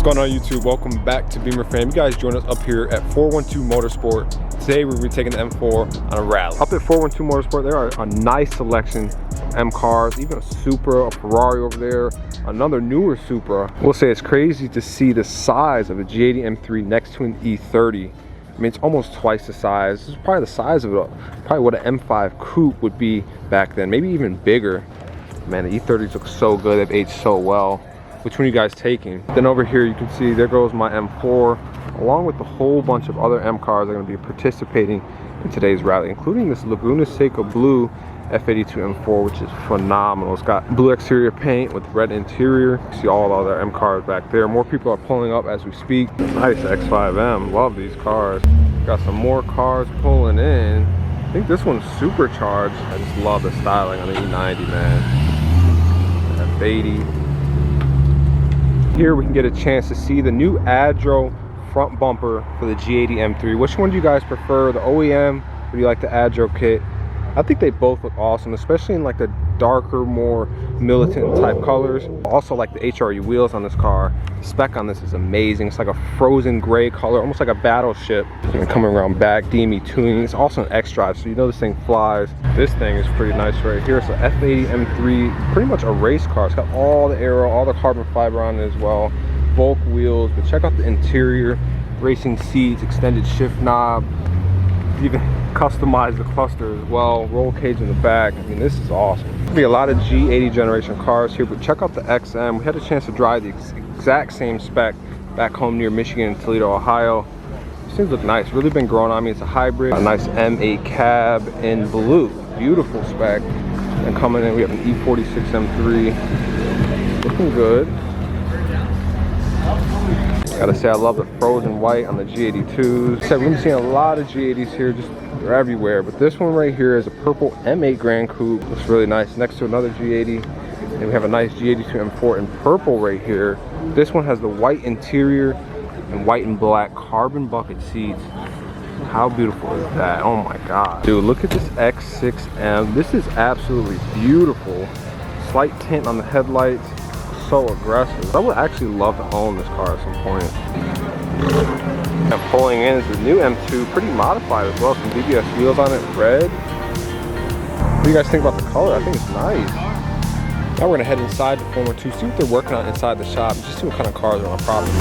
What's going on YouTube? Welcome back to Beamer Fam. You guys join us up here at 412 Motorsport. Today we'll be taking the M4 on a rally. Up at 412 Motorsport there are a nice selection of M cars, even a Supra, a Ferrari over there, another newer Supra. We'll say it's crazy to see the size of a G80 M3 next to an E30. I mean, it's almost twice the size. This is probably the size of probably what an M5 coupe would be back then, maybe even bigger. Man, the E30s look so good. They've aged so well. Which one are you guys taking? Then over here you can see there goes my M4, along with a whole bunch of other M cars that are going to be participating in today's rally, including this Laguna Seca blue F82 M4, which is phenomenal. It's got blue exterior paint with red interior. You see all the other M cars back there. More people are pulling up as we speak. Nice X5M, love these cars. Got some more cars pulling in. I think this one's supercharged. I just love the styling on the E90, man. F80. Here we can get a chance to see the new Adro front bumper for the G80 M3. Which one do you guys prefer, the OEM or do you like the Adro kit? I think they both look awesome, especially in like the darker, more militant type colors. Also like the HRE wheels on this car. The spec on this is amazing. It's like a frozen gray color, almost like a battleship. And coming around back, DME tuning. It's also an X-Drive, so you know this thing flies. This thing is pretty nice right here. It's an F80 M3, pretty much a race car. It's got all the aero, all the carbon fiber on it as well. Volk wheels, but check out the interior. Racing seats, extended shift knob. Even customize the cluster as well. Roll cage in the back. I mean, this is awesome. There'll be a lot of G80 generation cars here, but check out the XM. We had a chance to drive the exact same spec back home near Michigan and Toledo, Ohio. These things look nice. Really been growing on me. It's a hybrid. A nice M8 cab in blue. Beautiful spec. And coming in, we have an E46 M3. Looking good. Gotta say, I love the frozen white on the G82s. So we're gonna be seeing a lot of G80s here, just they're everywhere. But this one right here is a purple M8 Grand Coupe. Looks really nice. Next to another G80. And we have a nice G82 M4 in purple right here. This one has the white interior and white and black carbon bucket seats. How beautiful is that? Oh my god. Dude, look at this X6M. This is absolutely beautiful. Slight tint on the headlights. So aggressive. I would actually love to own this car at some point. And pulling in is the new M2, pretty modified as well. Some BBS wheels on it, red. What do you guys think about the color? I think it's nice. Now we're gonna head inside the 412, see what they're working on inside the shop, just see what kind of cars are on property.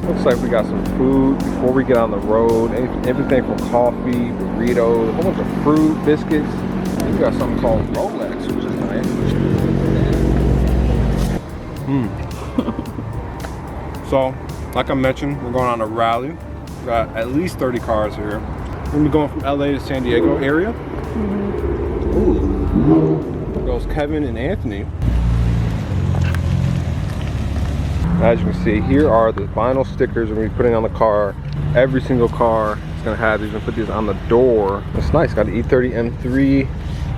Looks like we got some food before we get on the road. Everything from coffee, burritos, a whole bunch of fruit, biscuits. We got something called Rolex, which is nice. So, like I mentioned, we're going on a rally. We got at least 30 cars here. We're gonna be going from LA to San Diego area. Ooh. There goes Kevin and Anthony. As you can see, here are the vinyl stickers we're gonna be putting on the car. Every single car is gonna have these. We're gonna put these on the door. It's nice. Got the E30 M3,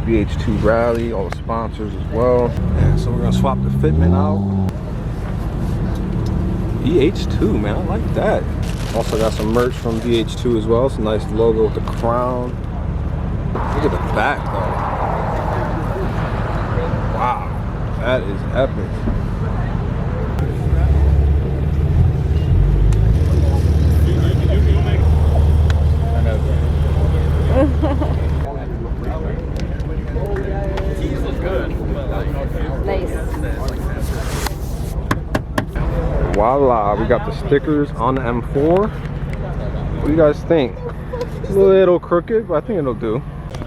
BH2 Rally, all the sponsors as well. And so we're gonna swap the fitment out. BH2, man, I like that. Also got some merch from BH2 as well. It's a nice logo with the crown. Look at the back though. Wow, that is epic. Nice. Voila, we got the stickers on the M4. What do you guys think? It's a little crooked, but I think it'll do.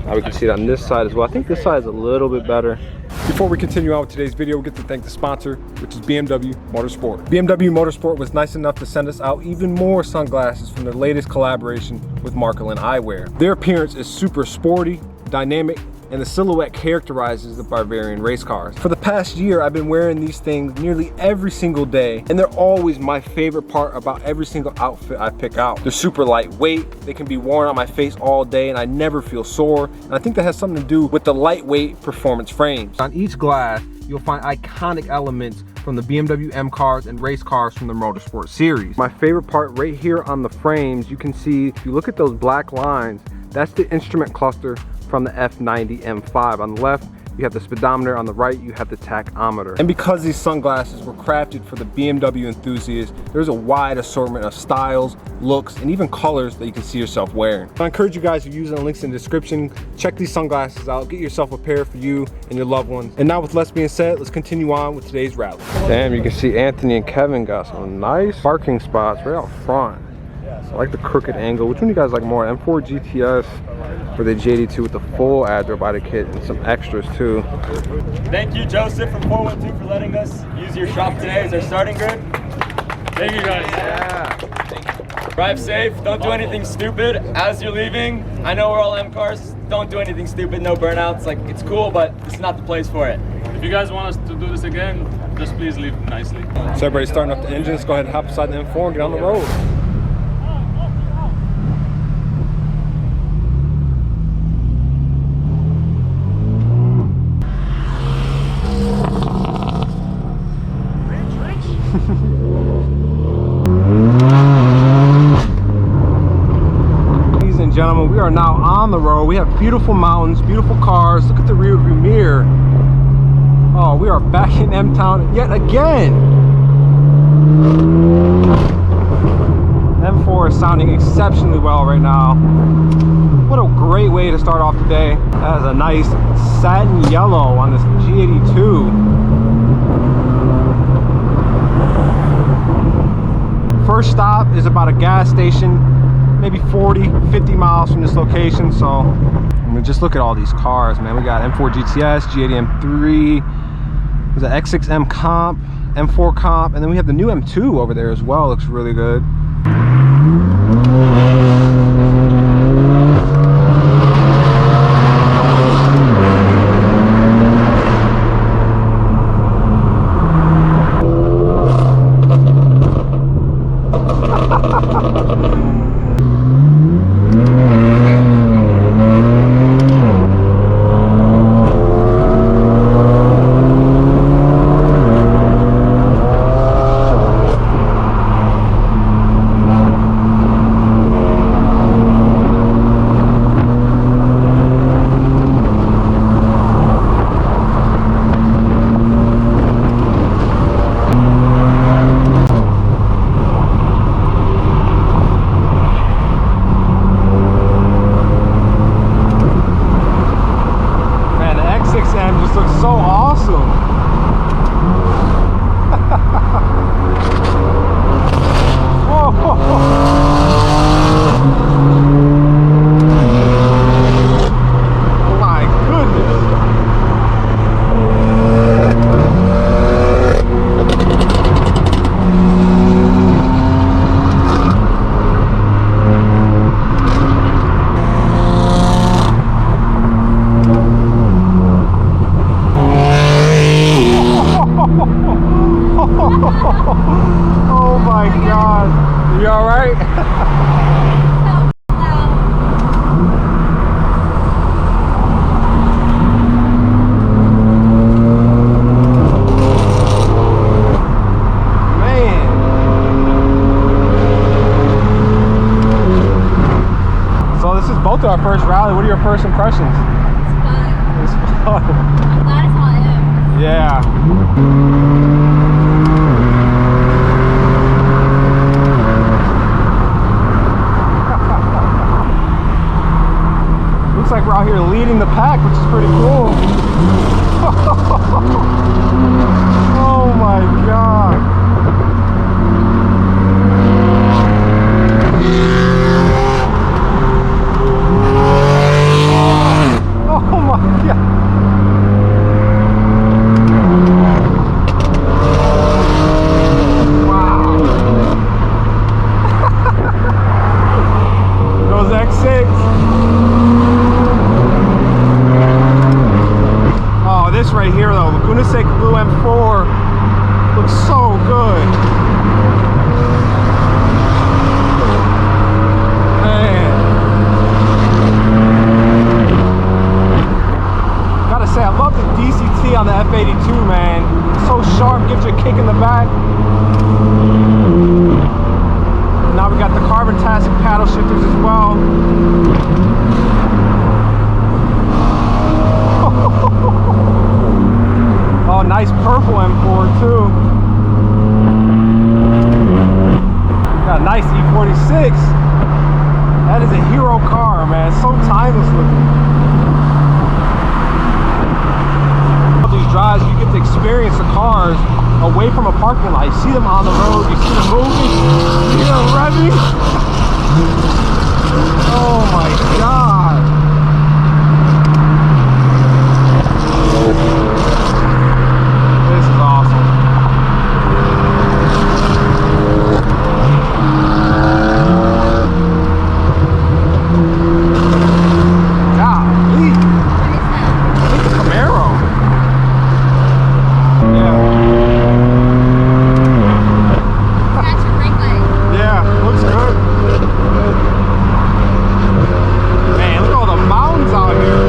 Now we can see it on this side as well. I think this side is a little bit better. Before we continue on with today's video, we get to thank the sponsor, which is BMW Motorsport. BMW Motorsport was nice enough to send us out even more sunglasses from their latest collaboration with Marklin Eyewear. Their appearance is super sporty, dynamic, and the silhouette characterizes the Bavarian race cars. For the past year, I've been wearing these things nearly every single day, and they're always my favorite part about every single outfit I pick out. They're super lightweight, they can be worn on my face all day, and I never feel sore. And I think that has something to do with the lightweight performance frames. On each glass, you'll find iconic elements from the BMW M cars and race cars from the Motorsport series. My favorite part right here on the frames, you can see, if you look at those black lines, that's the instrument cluster from the F90 M5. On the left, you have the speedometer. On the right, you have the tachometer. And because these sunglasses were crafted for the BMW enthusiast, there's a wide assortment of styles, looks, and even colors that you can see yourself wearing. I encourage you guys to use the links in the description. Check these sunglasses out. Get yourself a pair for you and your loved ones. And now with less being said, let's continue on with today's rally. Damn, you can see Anthony and Kevin got some nice parking spots right out front. I like the crooked angle. Which one do you guys like more? M4 GTS or the J82 with the full ad-robotic kit and some extras too? Thank you, Joseph from 412 for letting us use your shop today as our starting grid. Thank you guys. Yeah. Drive safe, don't do anything stupid as you're leaving. I know we're all M cars, don't do anything stupid, no burnouts. Like, it's cool, but it's not the place for it. If you guys want us to do this again, just please leave nicely. So everybody's starting up the engines. Go ahead and hop inside the M4 and get on the road. Ladies and gentlemen, we are now on the road. We have beautiful mountains, beautiful cars. Look at the rear view mirror. Oh, we are back in M-Town yet again. M4 is sounding exceptionally well right now. What a great way to start off the day. That is a nice satin yellow on this G82. First stop is about a gas station, maybe 40-50 miles from this location. So I mean, just look at all these cars, man. We got M4 GTS, G80 M3, there's an X6M Comp, M4 Comp, and then we have the new M2 over there as well. Looks really good. Oh my God. You all right? Both our first rally. What are your first impressions? It's fun. It's fun. I'm glad it's all him. Yeah. Looks like we're out here leading the pack, which is pretty cool. Oh my God. Oh my God. Wow. Goes X6. Oh, this right here though, Carbontastic Blue M4 looks so good. Say, I love the DCT on the F82, man. It's so sharp, gives you a kick in the back. Now we got the Carbontastic paddle shifters as well. Oh, nice purple M4 too. Got a nice E46. That is a hero car, man. It's so timeless looking. Drives, you get to experience the cars away from a parking lot. You see them on the road, you see them moving, you see them revving. Oh my God. This is awesome. Golly. I think the Camaro. Yeah, looks good. Man, look at all the mountains out here.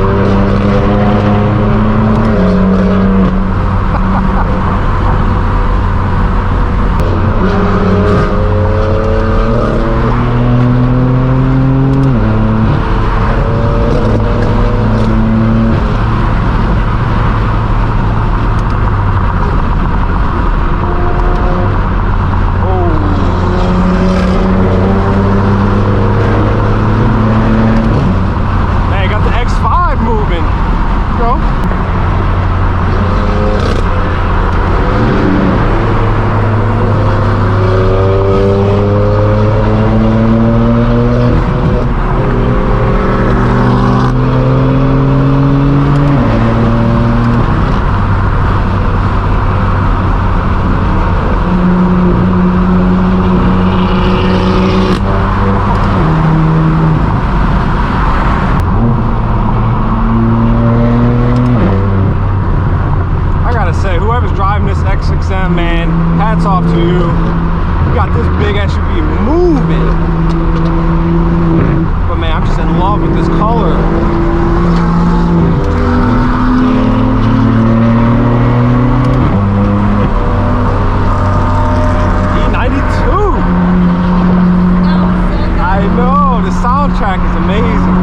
Man, hats off to you. You got this big SUV moving. But man, I'm just in love with this color. E92. I know, the soundtrack is amazing.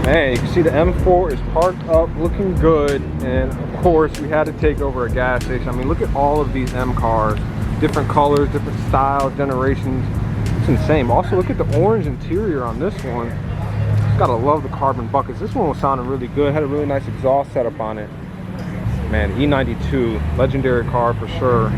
Man, you can see the M4 is parked up, looking good, and of course we had to take over a gas station. I mean, look at all of these M cars, different colors, different styles, generations. It's insane. Also, look at the orange interior on this one. Gotta love the carbon buckets. This one was sounding really good. Had a really nice exhaust setup on it. Man, E92, legendary car for sure.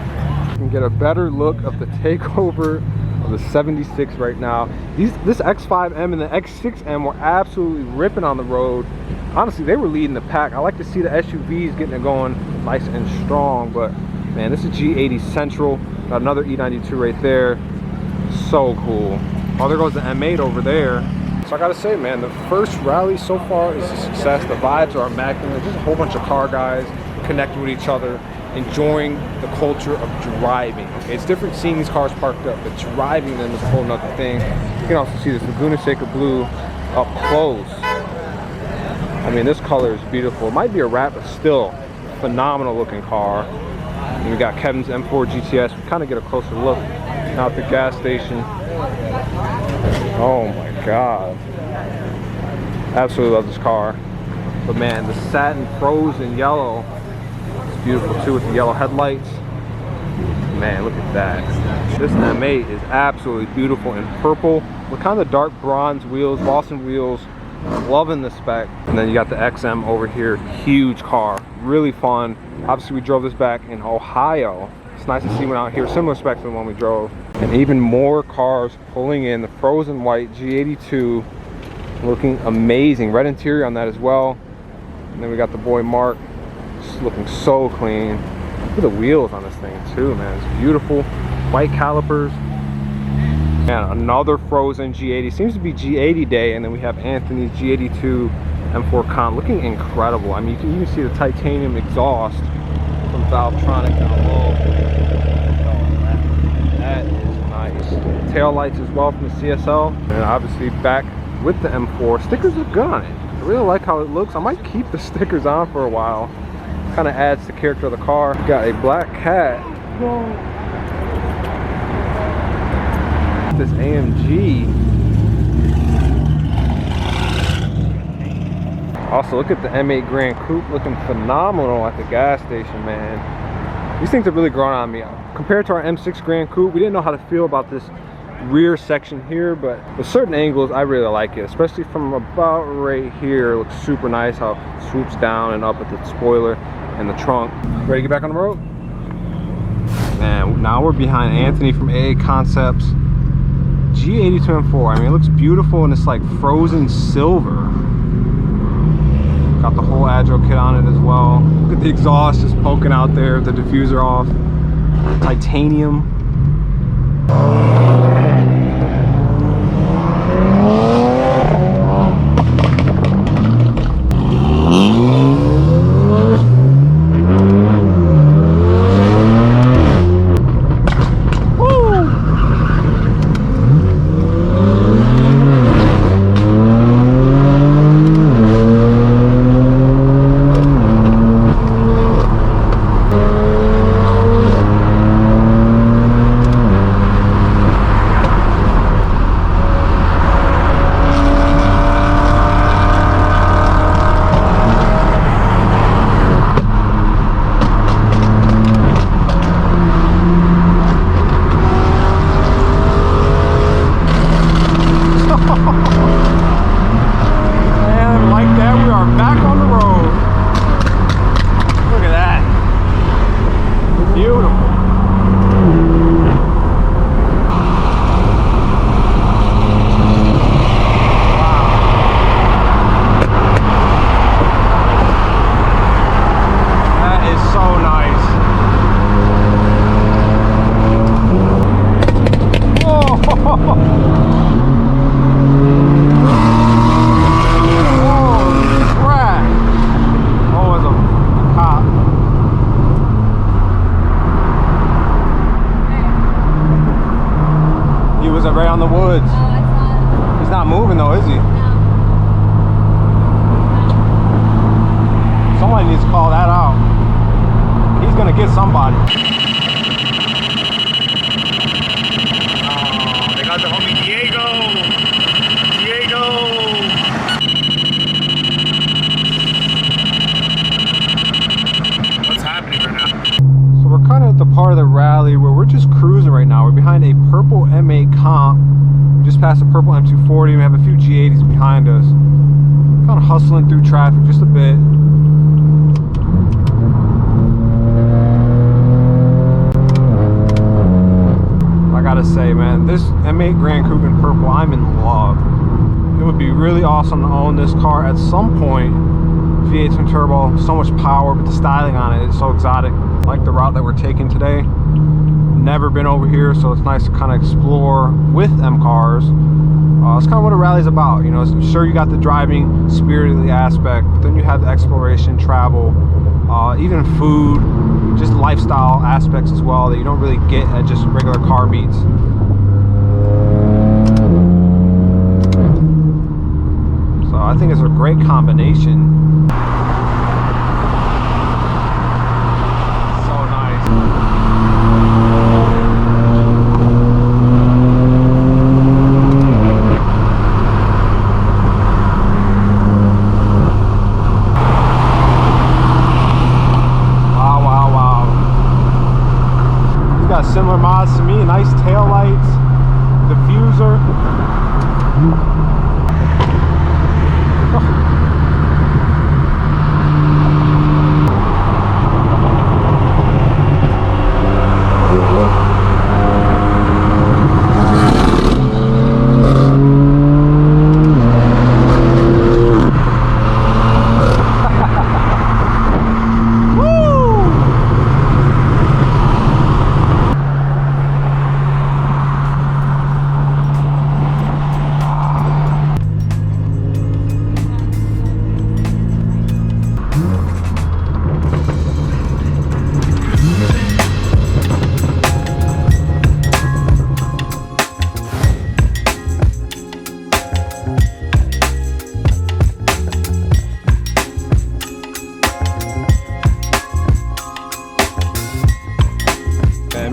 You can get a better look of the takeover of the 76 right now. This X5M and the X6M were absolutely ripping on the road. Honestly, they were leading the pack. I like to see the SUVs getting it going nice and strong, but man, this is G80 Central. Got another E92 right there. So cool. Oh, there goes the M8 over there. So I gotta say, man, the first rally so far is a success. The vibes are immaculate. Just a whole bunch of car guys connecting with each other, enjoying the culture of driving. Okay, it's different seeing these cars parked up, but driving them is a whole nother thing. You can also see this Laguna Seca Blue up close. I mean, this color is beautiful. It might be a wrap, but still phenomenal looking car. And we got Kevin's M4 GTS. We kind of get a closer look out the gas station. Oh my God. Absolutely love this car. But man, the satin frozen yellow, it's beautiful too with the yellow headlights. Man, look at that. This M8 is absolutely beautiful in purple with kind of dark bronze wheels, Boston wheels. Loving the spec. And then you got the XM over here, huge car, really fun. Obviously we drove this back in Ohio. It's nice to see one out here, similar spec to the one we drove. And even more cars pulling in. The frozen white G82 looking amazing. Red interior on that as well. And then we got the boy Mark, just looking so clean. Look at the wheels on this thing too, man. It's beautiful. White calipers. And another frozen G80. Seems to be G80 day. And then we have Anthony's G82 M4 Con looking incredible. I mean, you can even see the titanium exhaust from Valvetronic down low. Oh, that is nice. Tail lights as well from the CSL. And obviously back with the M4. Stickers look good on it. I really like how it looks. I might keep the stickers on for a while. Kind of adds to the character of the car. Got a black cat. Whoa. This AMG. Also, look at the M8 Grand Coupe looking phenomenal at the gas station, man. These things are really growing on me. Compared to our M6 Grand Coupe, we didn't know how to feel about this rear section here, but with certain angles, I really like it, especially from about right here. It looks super nice how it swoops down and up at the spoiler and the trunk. Ready to get back on the road? Man, now we're behind Anthony from AA Concepts. G82 M4, I mean, it looks beautiful and it's like frozen silver. Got the whole Agile kit on it as well. Look at the exhaust just poking out there, the diffuser off. Titanium. purple M240. We have a few G80s behind us. Kind of hustling through traffic just a bit. I gotta say, man, this M8 Grand Coupe in purple, I'm in love. It would be really awesome to own this car at some point. V8 twin turbo, so much power, but the styling on it is so exotic. I like the route that we're taking today. Never been over here, so it's nice to kind of explore with M cars. It's kind of what a rally's about, you know. Sure, you got the driving spirit of the aspect, but then you have the exploration, travel, even food, just lifestyle aspects as well that you don't really get at just regular car meets. So I think it's a great combination. Similar mods to me, nice tail lights, diffuser.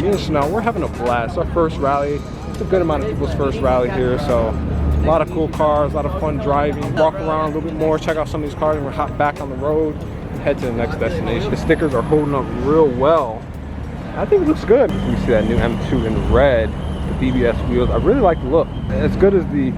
Me and Chanel, we're having a blast. Our first rally. It's a good amount of people's first rally here, so a lot of cool cars, a lot of fun driving. Walk around a little bit more, check out some of these cars, and we'll hop back on the road and head to the next destination. The stickers are holding up real well. I think it looks good. You see that new M2 in red, the BBS wheels. I really like the look. As good as the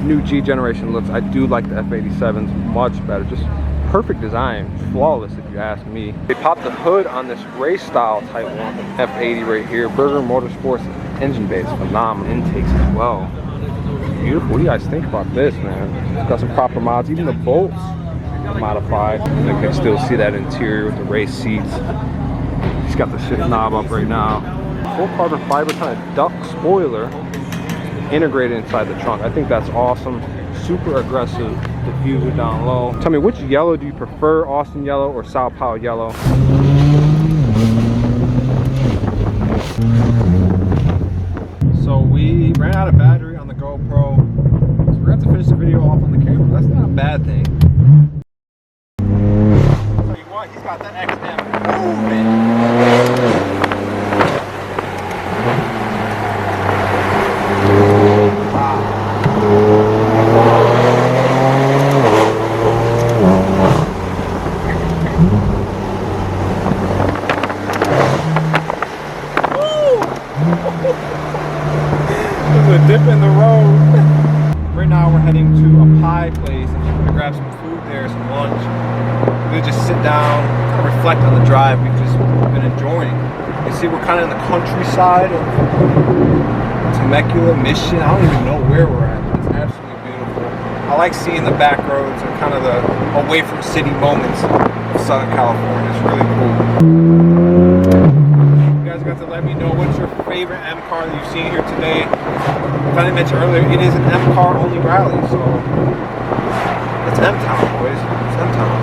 new G generation looks, I do like the F87s much better. Just perfect design, flawless if you ask me. They popped the hood on this race style Type 1 F80 right here. Berger Motorsports engine bay is phenomenal. Intakes as well. Beautiful. What do you guys think about this, man? It's got some proper mods. Even the bolts are modified. You can still see that interior with the race seats. He's got the shift knob up right now. Full carbon fiber kind of duck spoiler integrated inside the trunk. I think that's awesome. Super aggressive diffuser down low. Tell me, which yellow do you prefer, Austin yellow or Sao Paulo yellow? So we ran out of battery on the GoPro, so we're gonna have to finish the video off on the camera. That's not a bad thing. Tell you what, he's got that XM moving. There's a dip in the road. Right now we're heading to a pie place. I'm going to grab some food there, some lunch. We'll just sit down, kind of reflect on the drive we've just been enjoying. You see, we're kind of in the countryside of Temecula, Mission. I don't even know where we're at, but it's absolutely beautiful. I like seeing the back roads and kind of the away from city moments of Southern California. It's really cool. You guys got to let me know what's your favorite M car that you've seen here today. As I mentioned earlier, it is an M car only rally, so it's M Town, boys. It's M Town.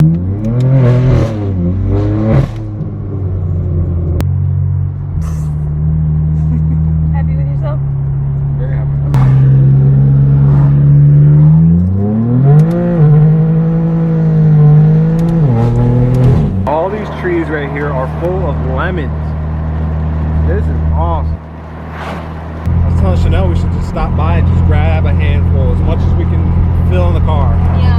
Happy with yourself? Very happy. All these trees right here are full of lemons. This is awesome. I was telling Chanel we should just stop by and just grab a handful, as much as we can fill in the car. Yeah.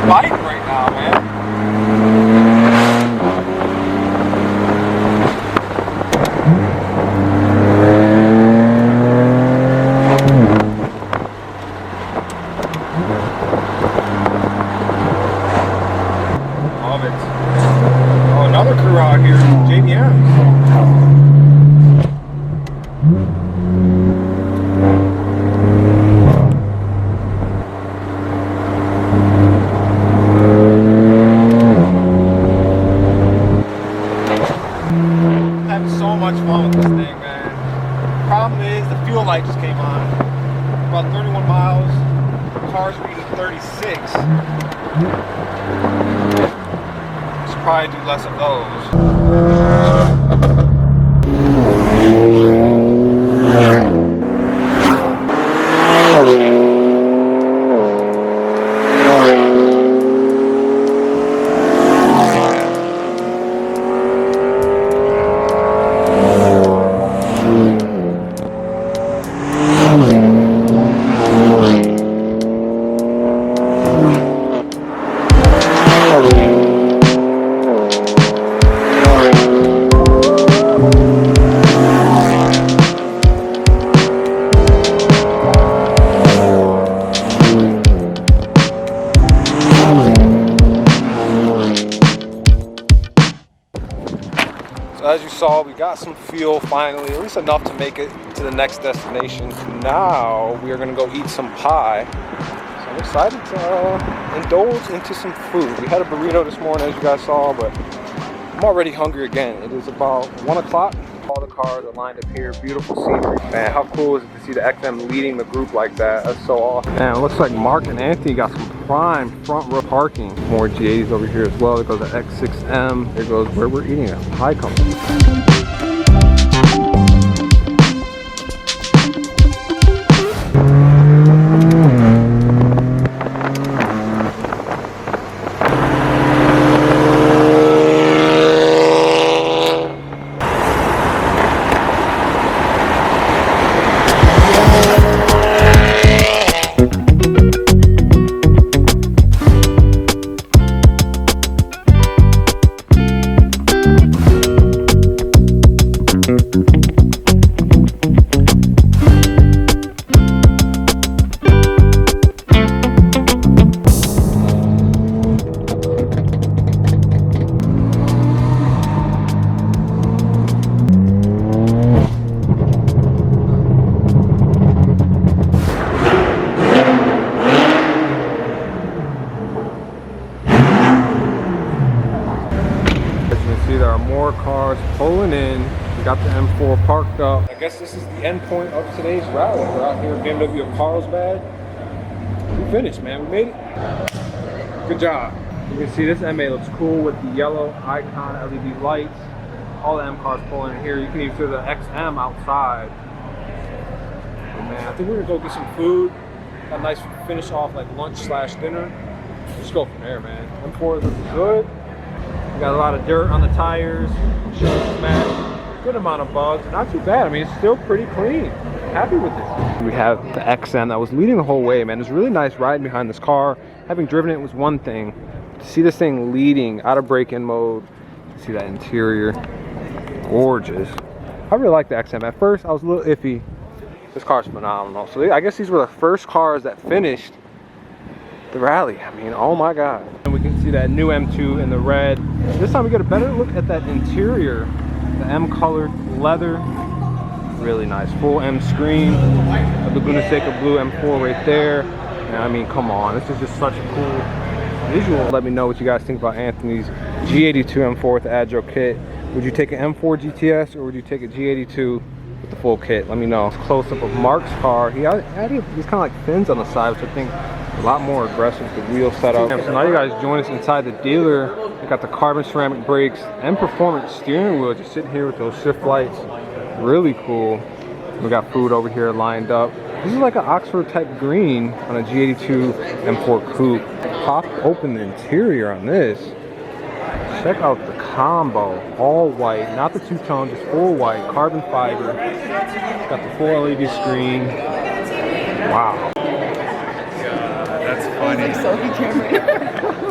biting right now, man. Love it. Oh, another crew out here, JDMs. Having so much fun with this thing, man. Problem is, the fuel light just came on. About 31 miles. Car's reading 36. Should probably do less of those. As you saw, we got some fuel finally, at least enough to make it to the next destination. Now we are gonna go eat some pie. So I'm excited to indulge into some food. We had a burrito this morning, as you guys saw, but I'm already hungry again. It is about 1 o'clock. All the cars are lined up here, beautiful scenery. Man, how cool is it to see the XM leading the group like that? That's so awesome. Man, it looks like Mark and Anthony got some prime front row parking. More G80s over here as well. There goes the X6M. There goes where we're eating at Pie Company. There are more cars pulling in. We got the M4 parked up. I guess this is the end point of today's rally. We're out here at BMW of Carlsbad. We finished, man. We made it. Good job. You can see this MA looks cool with the yellow icon LED lights. All the M cars pulling in here. You can even see the XM outside. But man, I think we're gonna go get some food. Got a nice finish off like lunch / dinner. Just go from there, man. M4 is looking good. We got a lot of dirt on the tires, smashed, good amount of bugs, not too bad. I mean, it's still pretty clean. Happy with it. We have the XM that was leading the whole way, man. It was really nice riding behind this car. Having driven it was one thing. To see this thing leading out of break-in mode, see that interior, gorgeous. I really like the XM. At first, I was a little iffy. This car's phenomenal. So I guess these were the first cars that finished the rally. I mean, oh my god. And we can see that new M2 in the red. This time we get a better look at that interior. The M colored leather, really nice. Full M screen, a Laguna Seca blue M4 right there. And I mean, come on, this is just such a cool visual. Let me know what you guys think about Anthony's G82 M4 with the Agile kit. Would you take an M4 GTS or would you take a G82 with the full kit? Let me know. Close up of Mark's car. He had these kind of like fins on the side, which I think a lot more aggressive, the wheel setup. So now you guys join us inside the dealer. We got the carbon ceramic brakes and performance steering wheel just sitting here with those shift lights. Really cool. We got food over here lined up. This is like an Oxford type green on a G82 M4 coupe. Pop open the interior on this. Check out the combo, all white, not the two-tone, just full white, carbon fiber. It's got the full LED screen. Wow. That's funny. It's like selfie camera.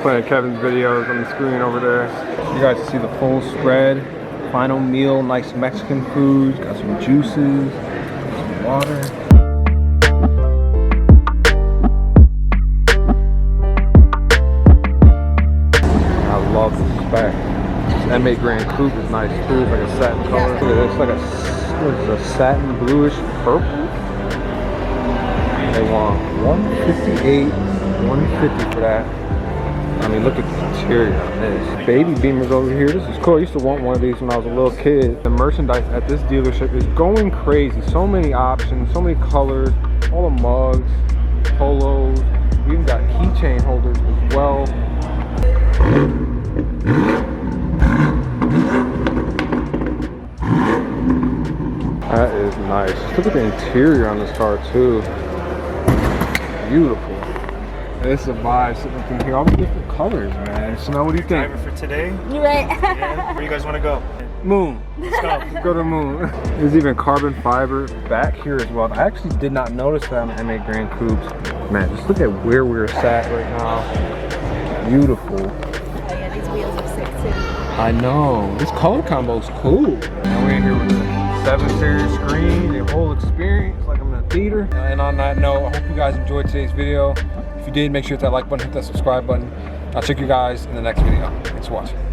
playing Kevin's videos on the screen over there. You guys can see the full spread. Final meal, nice Mexican food. Got some juices, some water. I love the spec. This M8 Grand Coupe is nice too. It's like a satin color. Look at this, like what is it, a satin bluish purple. They want 158, 150 for that. I mean, look at the interior on this. Baby Beamers over here. This is cool. I used to want one of these when I was a little kid. The merchandise at this dealership is going crazy. So many options, so many colors, all the mugs, polos. We even got keychain holders as well. That is nice. Look at the interior on this car too. Beautiful. It's a vibe sitting up in here. All the different colors, man. So now what do you think? Driver for today? You right. Yeah. Where do you guys want to go? Moon. Let's go. Let's go to the moon. There's even carbon fiber back here as well. I actually did not notice that on the M8 Grand Coupes. Man, just look at where we're sat right now. Beautiful. Oh yeah, these wheels are sick too. I know. This color combo is cool. And we're in here with the 7 Series screen, the whole experience, like I'm in a theater. And on that note, I hope you guys enjoyed today's video. If you did, make sure to hit that like button, hit that subscribe button. I'll check you guys in the next video. Thanks for watching.